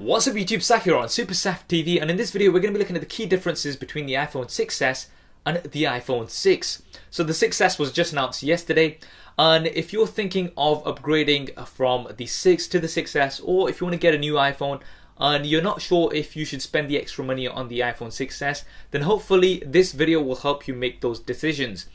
What's up YouTube, Saf here on Super Saf TV, and in this video we're going to be looking at the key differences between the iPhone 6s and the iPhone 6. So the 6s was just announced yesterday, and if you're thinking of upgrading from the 6 to the 6s, or if you want to get a new iPhone and you're not sure if you should spend the extra money on the iPhone 6s, then hopefully this video will help you make those decisions.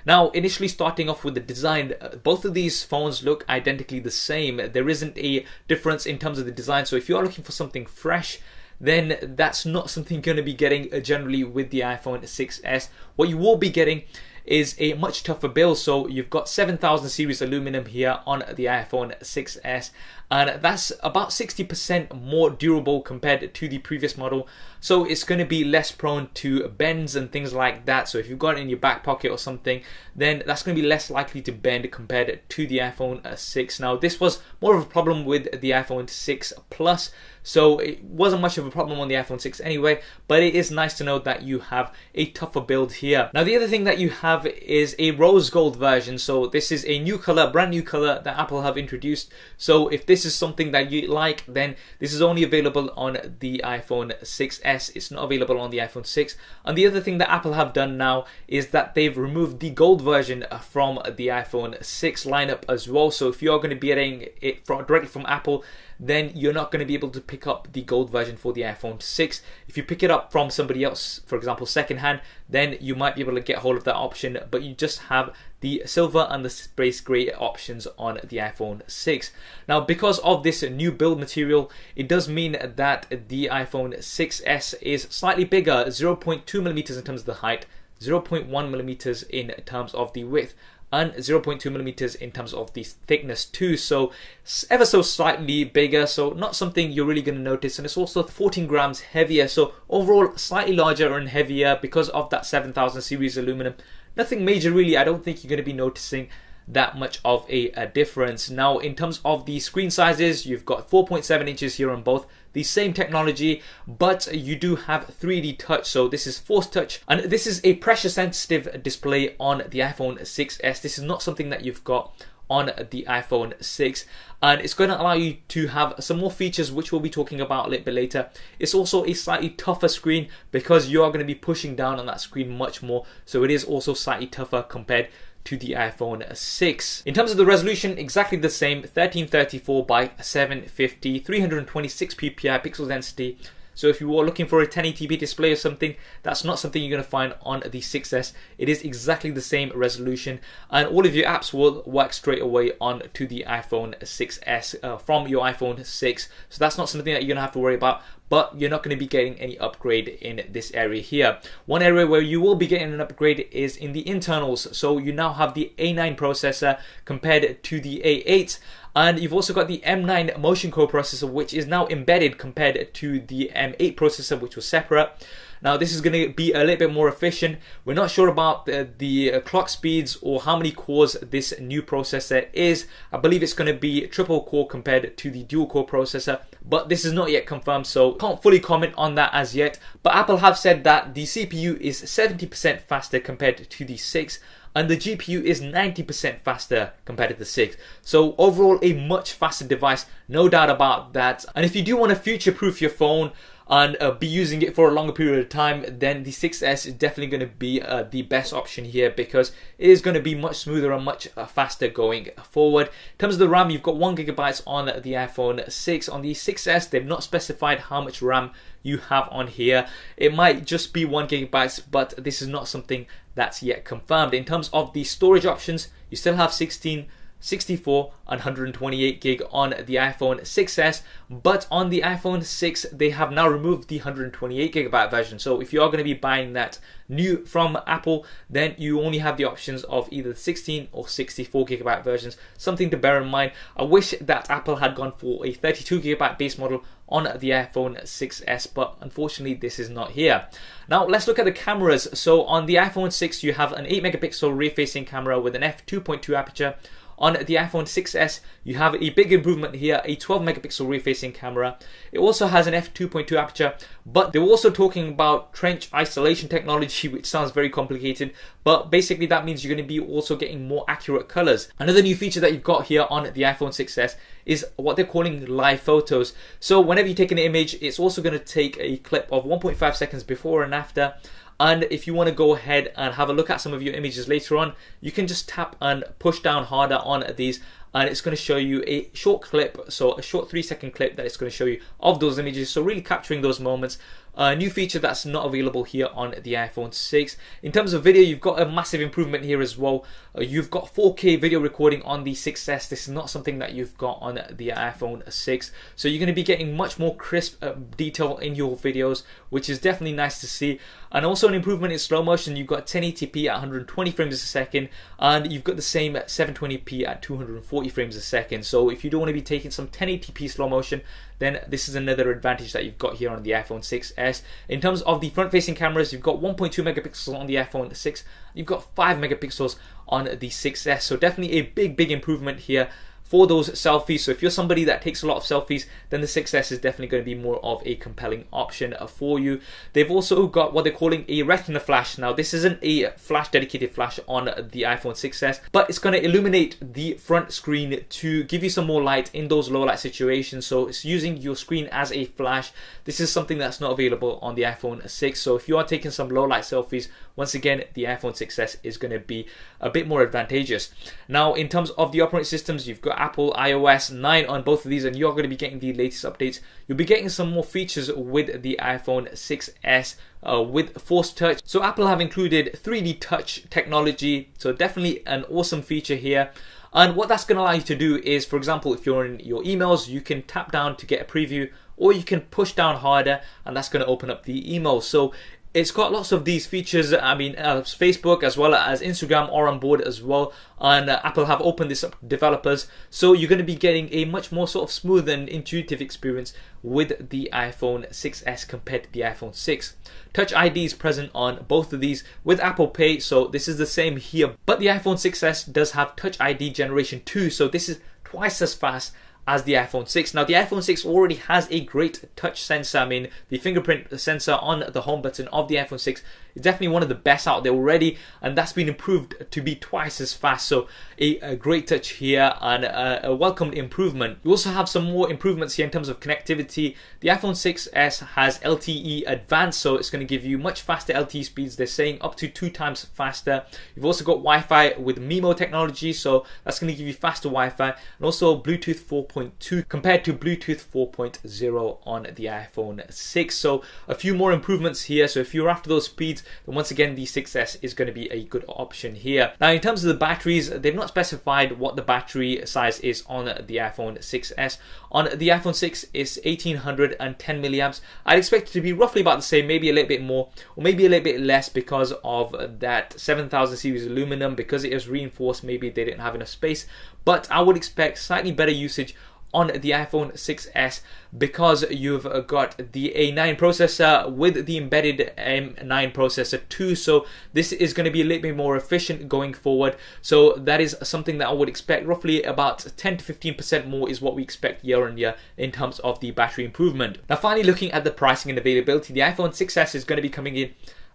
Now, initially starting off with the design, both of these phones look identically the same. There isn't a difference in terms of the design, so if you are looking for something fresh, then that's not something you're going to be getting generally with the iPhone 6s. What you will be getting is a much tougher build. So you've got 7000 series aluminum here on the iPhone 6s, and that's about 60% more durable compared to the previous model. So it's going to be less prone to bends and things like that. So if you've got it in your back pocket or something, then that's going to be less likely to bend compared to the iPhone 6. Now, this was more of a problem with the iPhone 6 Plus, so it wasn't much of a problem on the iPhone 6 anyway, but it is nice to know that you have a tougher build here. Now, the other thing that you have is a rose gold version. So this is a new color, brand new color that Apple have introduced. So if this is something that you like, then this is only available on the iPhone 6s. It's not available on the iPhone 6. And the other thing that Apple have done now is that they've removed the gold version from the iPhone 6 lineup as well. So if you're going to be getting it directly from Apple, then you're not going to be able to pick up the gold version for the iPhone 6. If you pick it up from somebody else, for example secondhand, then you might be able to get hold of that option, but you just have the silver and the space grey options on the iPhone 6. Now, because of this new build material, it does mean that the iPhone 6s is slightly bigger, 0.2mm in terms of the height, 0.1mm in terms of the width, and 0.2mm in terms of the thickness too. So ever so slightly bigger, so not something you're really going to notice. And it's also 14 grams heavier, so overall slightly larger and heavier because of that 7000 series aluminum. Nothing major really. I don't think you're going to be noticing that much of a difference. Now, in terms of the screen sizes, you've got 4.7 inches here on both, the same technology, but you do have 3D touch. So this is Force Touch, and this is a pressure sensitive display on the iPhone 6s. This is not something that you've got on the iPhone 6, and it's going to allow you to have some more features which we'll be talking about a little bit later. It's also a slightly tougher screen because you are going to be pushing down on that screen much more, so it is also slightly tougher compared to the iPhone 6. In terms of the resolution, exactly the same, 1334 by 750, 326 ppi pixel density. So if you are looking for a 1080p display or something, that's not something you're going to find on the 6s. It is exactly the same resolution, and all of your apps will work straight away on to the iPhone 6s from your iPhone 6. So that's not something that you're going to have to worry about, but you're not going to be getting any upgrade in this area here. One area where you will be getting an upgrade is in the internals. So you now have the A9 processor compared to the A8. And you've also got the M9 motion core processor, which is now embedded compared to the M8 processor, which was separate. Now, this is going to be a little bit more efficient. We're not sure about the clock speeds or how many cores this new processor is. I believe it's going to be triple core compared to the dual core processor, but this is not yet confirmed, so can't fully comment on that as yet. But Apple have said that the CPU is 70% faster compared to the 6, and the GPU is 90% faster compared to the 6. So overall, a much faster device, no doubt about that. And if you do want to future-proof your phone and be using it for a longer period of time, then the 6s is definitely going to be the best option here, because it is going to be much smoother and much faster going forward. In terms of the RAM, you've got 1GB on the iPhone 6. On the 6s, they've not specified how much RAM you have on here. It might just be 1GB, but this is not something that's yet confirmed. In terms of the storage options, you still have 16, 64 and 128 gig on the iPhone 6s, but on the iPhone 6 they have now removed the 128 gigabyte version. So if you are going to be buying that new from Apple, then you only have the options of either 16 or 64 gigabyte versions. Something to bear in mind. I wish that Apple had gone for a 32 gigabyte base model on the iPhone 6s, but unfortunately this is not here. Now let's look at the cameras. So on the iPhone 6 you have an 8 megapixel rear facing camera with an f2.2 aperture. On the iPhone 6s, you have a big improvement here, a 12 megapixel rear-facing camera. It also has an f2.2 aperture, but they were also talking about trench isolation technology, which sounds very complicated, but basically that means you're going to be also getting more accurate colors. Another new feature that you've got here on the iPhone 6s is what they're calling live photos. So whenever you take an image, it's also going to take a clip of 1.5 seconds before and after. And if you want to go ahead and have a look at some of your images later on, you can just tap and push down harder on these, and it's going to show you a short clip, so a short 3-second clip that it's going to show you of those images, so really capturing those moments. A new feature that's not available here on the iPhone 6. In terms of video, you've got a massive improvement here as well. You've got 4K video recording on the 6s. This is not something that you've got on the iPhone 6. So you're going to be getting much more crisp detail in your videos, which is definitely nice to see. And also an improvement in slow motion. You've got 1080p at 120 frames a second, and you've got the same at 720p at 240 frames a second. So if you don't want to be taking some 1080p slow motion, then this is another advantage that you've got here on the iPhone 6s. In terms of the front-facing cameras, you've got 1.2 megapixels on the iPhone 6. You've got 5 megapixels on the 6s. So definitely a big improvement here for those selfies. So if you're somebody that takes a lot of selfies, then the 6s is definitely going to be more of a compelling option for you. They've also got what they're calling a retina flash. Now this isn't a flash, dedicated flash on the iPhone 6s, but it's going to illuminate the front screen to give you some more light in those low light situations. So it's using your screen as a flash. This is something that's not available on the iPhone 6. So if you are taking some low light selfies, once again, the iPhone 6s is going to be a bit more advantageous. Now in terms of the operating systems, you've got Apple iOS 9 on both of these, and you're going to be getting the latest updates. You'll be getting some more features with the iPhone 6s with Force Touch. So Apple have included 3D touch technology, so definitely an awesome feature here. And what that's going to allow you to do is, for example, if you're in your emails, you can tap down to get a preview, or you can push down harder, and that's going to open up the email. So it's got lots of these features. I mean, Facebook as well as Instagram are on board as well, and Apple have opened this up to developers. So you're going to be getting a much more sort of smooth and intuitive experience with the iPhone 6s compared to the iPhone 6. Touch ID is present on both of these with Apple Pay, so this is the same here. But the iPhone 6s does have Touch ID Generation 2, so this is twice as fast as the iPhone 6. Now the iPhone 6 already has a great touch sensor. I mean, the fingerprint sensor on the home button of the iPhone 6 is definitely one of the best out there already, and that's been improved to be twice as fast. So a great touch here and a welcomed improvement. You also have some more improvements here in terms of connectivity. The iPhone 6s has LTE Advanced, so it's going to give you much faster LTE speeds. They're saying up to 2 times faster. You've also got Wi-Fi with MIMO technology, so that's going to give you faster Wi-Fi, and also Bluetooth 4.2 compared to Bluetooth 4.0 on the iPhone 6. So a few more improvements here. So if you're after those speeds, then once again the 6s is going to be a good option here. Now in terms of the batteries, they've not specified what the battery size is on the iPhone 6s. On the iPhone 6 is 1810 milliamps. I'd expect it to be roughly about the same, maybe a little bit more or maybe a little bit less because of that 7000 series aluminum. Because it is reinforced, maybe they didn't have enough space, but I would expect slightly better usage on the iPhone 6s because you've got the A9 processor with the embedded M9 processor too. So this is going to be a little bit more efficient going forward. So that is something that I would expect. Roughly about 10 to 15% more is what we expect year on year in terms of the battery improvement. Now finally, looking at the pricing and availability, the iPhone 6s is going to be coming in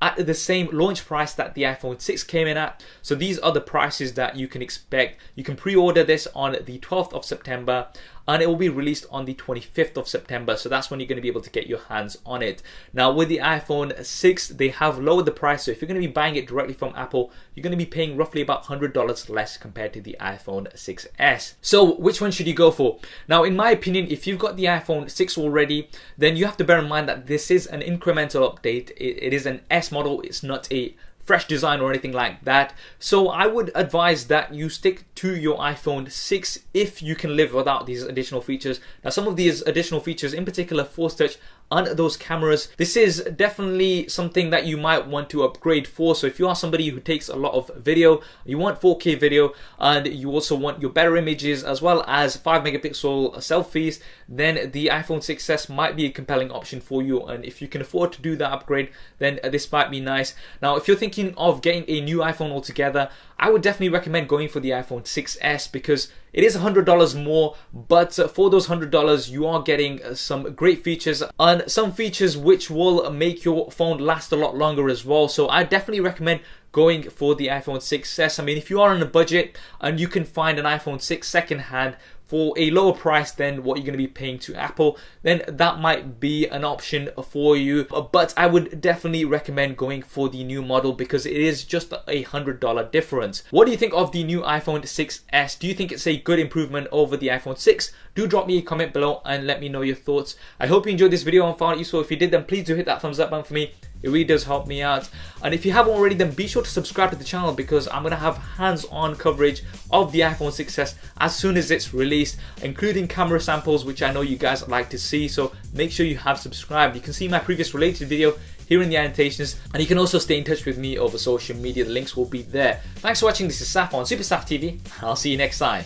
at the same launch price that the iPhone 6 came in at. So these are the prices that you can expect. You can pre-order this on the 12th of September and it will be released on the 25th of September. So that's when you're going to be able to get your hands on it. Now with the iPhone 6, they have lowered the price. So if you're going to be buying it directly from Apple, you're going to be paying roughly about $100 less compared to the iPhone 6s. So which one should you go for? Now in my opinion, if you've got the iPhone 6 already, then you have to bear in mind that this is an incremental update. It is an S model, it's not a fresh design or anything like that. So I would advise that you stick to your iPhone 6 if you can live without these additional features. Now some of these additional features, in particular Force Touch and those cameras, this is definitely something that you might want to upgrade for. So if you are somebody who takes a lot of video, you want 4K video, and you also want your better images as well as 5 megapixel selfies, then the iPhone 6s might be a compelling option for you. And if you can afford to do that upgrade, then this might be nice. Now if you're thinking of getting a new iPhone altogether, I would definitely recommend going for the iPhone 6s because it is $100 more, but for those $100 you are getting some great features and some features which will make your phone last a lot longer as well. So I definitely recommend going for the iPhone 6s. I mean, if you are on a budget and you can find an iPhone 6 secondhand for a lower price than what you're going to be paying to Apple, then that might be an option for you. But I would definitely recommend going for the new model because it is just a $100 difference. What do you think of the new iPhone 6s? Do you think it's a good improvement over the iPhone 6? Do drop me a comment below and let me know your thoughts. I hope you enjoyed this video and found it useful. If you did, then please do hit that thumbs up button for me. It really does help me out. And if you haven't already, then be sure to subscribe to the channel because I'm going to have hands-on coverage of the iPhone 6s as soon as it's released, including camera samples, which I know you guys like to see. So make sure you have subscribed. You can see my previous related video here in the annotations, and you can also stay in touch with me over social media. The links will be there. Thanks for watching. This is Saf on Super Saf TV. I'll see you next time.